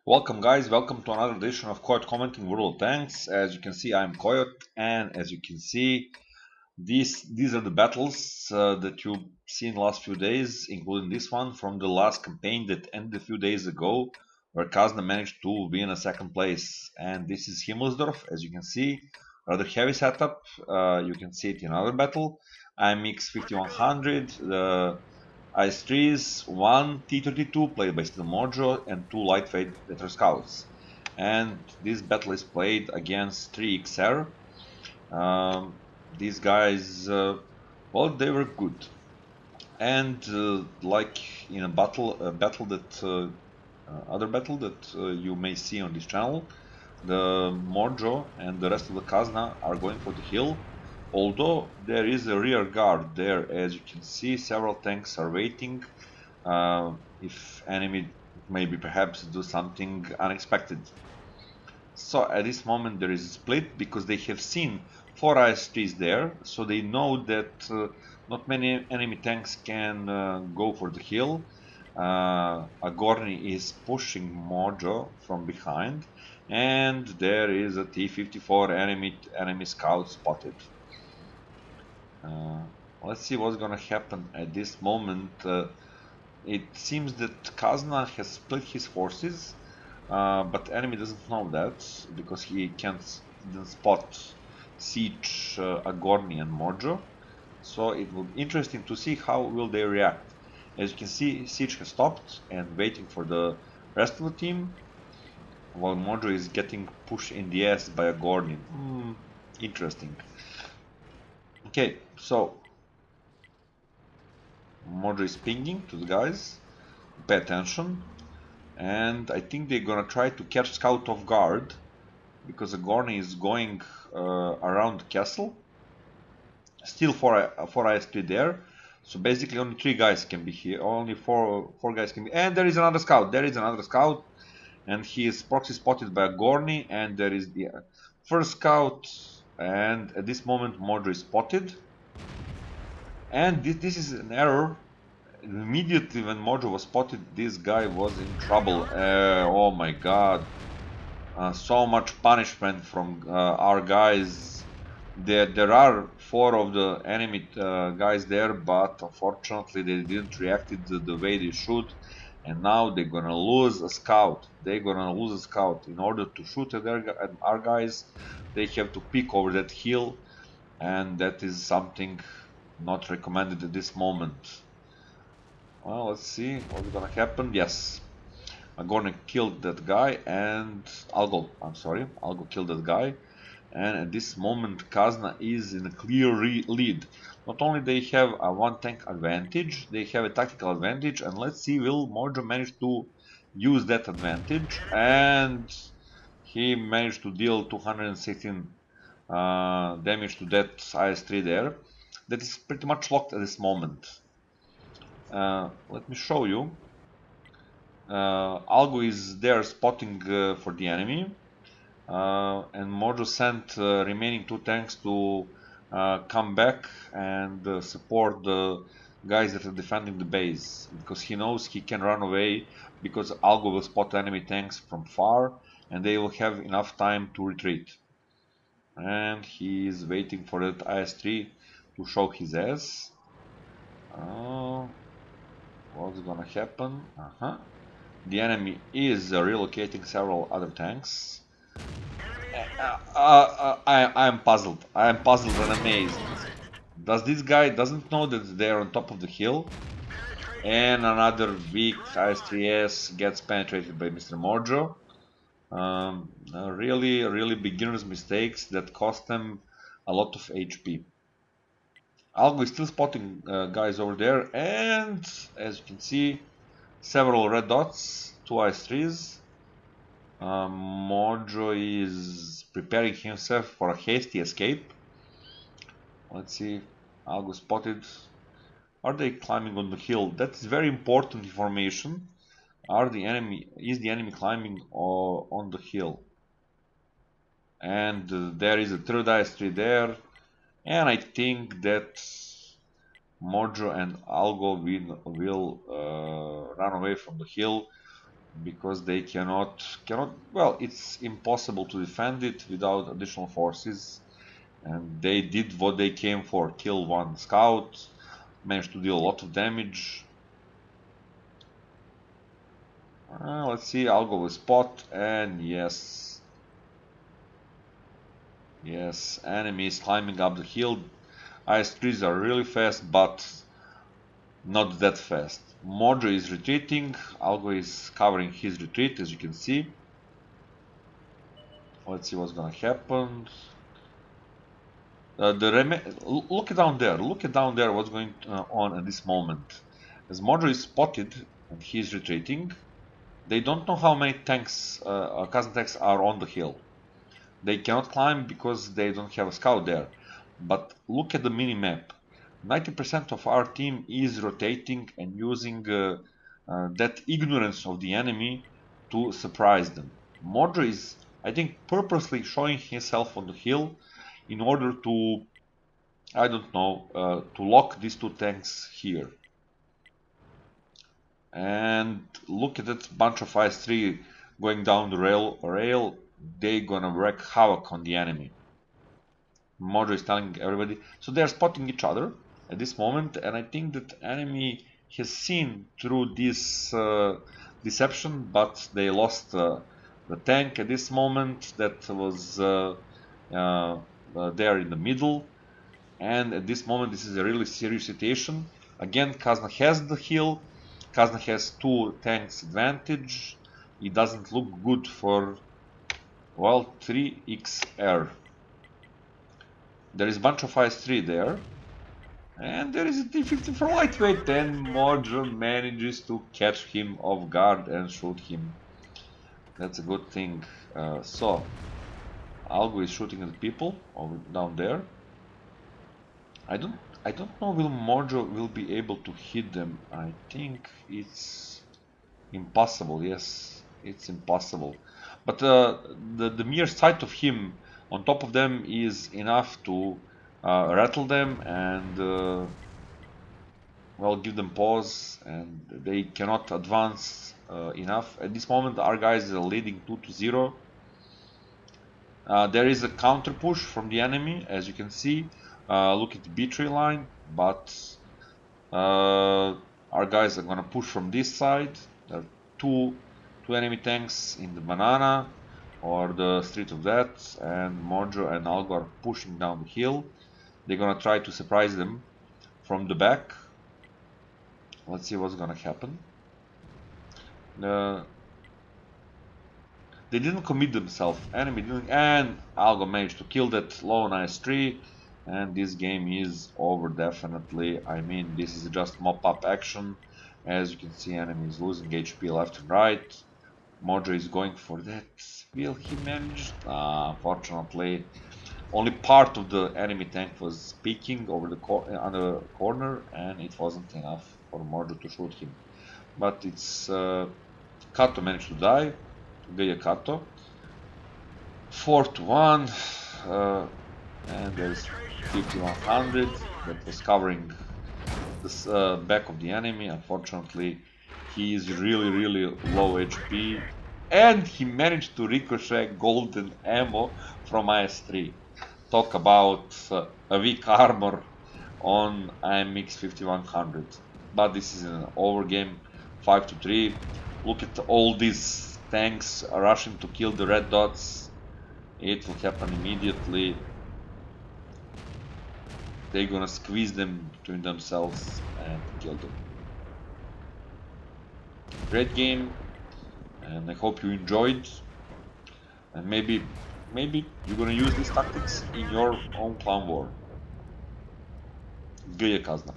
Welcome guys, welcome to another edition of Coyote Commenting World of Tanks. As you can see, I'm Coyote, and as you can see, these are the battles that you've seen last few days, including this one from the last campaign that ended a few days ago, where Kazna managed to win a second place. And this is Himmelsdorf, as you can see, rather heavy setup. You can see it in another battle. IMX 5100, the IS-3s, one T-32 played by Steel Mojo, and two lightweight Veteran Scouts. And this battle is played against 3XR. These guys, well, they were good. And like in other battle that you may see on this channel, the Mojo and the rest of the Kazna are going for the hill. Although there is a rear guard there, as you can see, several tanks are waiting. If enemy maybe perhaps do something unexpected. So at this moment there is a split because they have seen 4 IS-3s there, so they know that not many enemy tanks can go for the hill. Agorni is pushing Mojo from behind, and there is a T-54 enemy scout spotted. Let's see what's gonna happen at this moment. It seems that Kazna has split his forces, but enemy doesn't know that because he didn't spot Siege, Agorni and Mojo. So it will be interesting to see how will they react. As you can see, Siege has stopped and waiting for the rest of the team, while Mojo is getting pushed in the ass by Agorni. Interesting. Okay, so Mojo is pinging to the guys. Pay attention. And I think they're gonna try to catch Scout off guard because Agorni is going around the castle. Still four IS-3 there, so basically only 3 guys can be here. Only four guys can be. And there is another scout. There is another scout, and he is proxy spotted by Agorni. And there is the first scout. And at this moment, Mojo is spotted. And this is an error. Immediately when Mojo was spotted, this guy was in trouble. Oh my god. So much punishment from our guys. There are 4 of the enemy guys there, but unfortunately they didn't react the way they should. And now they're gonna lose a scout. They're gonna lose a scout. In order to shoot at our guys, they have to peek over that hill. And that is something not recommended at this moment. Well, let's see what's gonna happen. Yes, Agorni killed that guy, and Algo killed that guy. And at this moment, Kazna is in a clear lead. Not only they have a 1 tank advantage, they have a tactical advantage, and let's see will Mojo manage to use that advantage. And he managed to deal 216 damage to that IS-3 there. That is pretty much locked at this moment. Let me show you. Algo is there spotting for the enemy, and Mojo sent remaining 2 tanks to come back and support the guys that are defending the base, because he knows he can run away because Algo will spot enemy tanks from far and they will have enough time to retreat. And he is waiting for that IS-3 to show his ass. What's gonna happen? The enemy is relocating several other tanks. I am puzzled. I am puzzled and amazed. Does this guy doesn't know that they are on top of the hill? And another weak IS-3S gets penetrated by Mr. Mojo. Really beginner's mistakes that cost them a lot of HP. Algo is still spotting guys over there, and as you can see, several red dots, 2 IS-3s. Mojo is preparing himself for a hasty escape. Let's see, Algo spotted. Are they climbing on the hill? That's very important information. Is the enemy climbing on the hill? And there is a third IS-3 there. And I think that Mojo and Algo will run away from the hill because they cannot. Well, it's impossible to defend it without additional forces, and they did what they came for: kill one scout, managed to deal a lot of damage. Let's see. I'll go with spot, and yes, enemy is climbing up the hill. IS-3s are really fast, but not that fast. Mojo is retreating. Algo is covering his retreat, as you can see. Let's see what's gonna happen. Look down there. Look down there. What's going on at this moment? As Mojo is spotted and he's retreating, they don't know how many tanks, Kazna tanks, are on the hill. They cannot climb because they don't have a scout there. But look at the mini map. 90% of our team is rotating and using that ignorance of the enemy to surprise them. Mojo is, I think, purposely showing himself on the hill in order to, I don't know, to lock these two tanks here. And look at that bunch of IS-3 going down the rail. They're gonna wreak havoc on the enemy. Mojo is telling everybody. So they're spotting each other at this moment, and I think that enemy has seen through this deception, but they lost the tank at this moment that was there in the middle. And at this moment, this is a really serious situation. Again, Kazna has the hill. Kazna has 2 tanks advantage. It doesn't look good for, well, 3XR. There is a bunch of IS-3 there. And there is a T-50 for lightweight, and Mojo manages to catch him off guard and shoot him. That's a good thing. So, Algo is shooting at the people over down there. I don't know will Mojo will be able to hit them. I think it's impossible. Yes, it's impossible. But the mere sight of him on top of them is enough to rattle them and well, give them pause, and they cannot advance enough. At this moment, our guys are leading 2-0. There is a counter push from the enemy, as you can see. Look at the B-tree line, but our guys are gonna push from this side. There are two enemy tanks in the banana or the street of that, and Mojo and Algo are pushing down the hill. They're gonna try to surprise them from the back. Let's see what's gonna happen. They didn't commit themselves. Enemy didn't, and Algo managed to kill that lone IS-3, and this game is over definitely. I mean, this is just mop-up action. As you can see, enemy is losing HP left and right. Mojo is going for that. Will he manage? Unfortunately, only part of the enemy tank was peeking over the on the corner, and it wasn't enough for Mojo to shoot him. But it's Kato managed to die. Gaya Kato. 4-1, and there's 5100 that was covering this back of the enemy. Unfortunately, he is really low HP, and he managed to ricochet golden ammo from IS-3. Talk about a weak armor on IMX 5100. But this is an over game, 5-3. Look at all these tanks rushing to kill the red dots. It will happen immediately. They're gonna squeeze them between themselves and kill them. Great game, and I hope you enjoyed. And maybe you're gonna use these tactics in your own clan war. Gaya Kazna.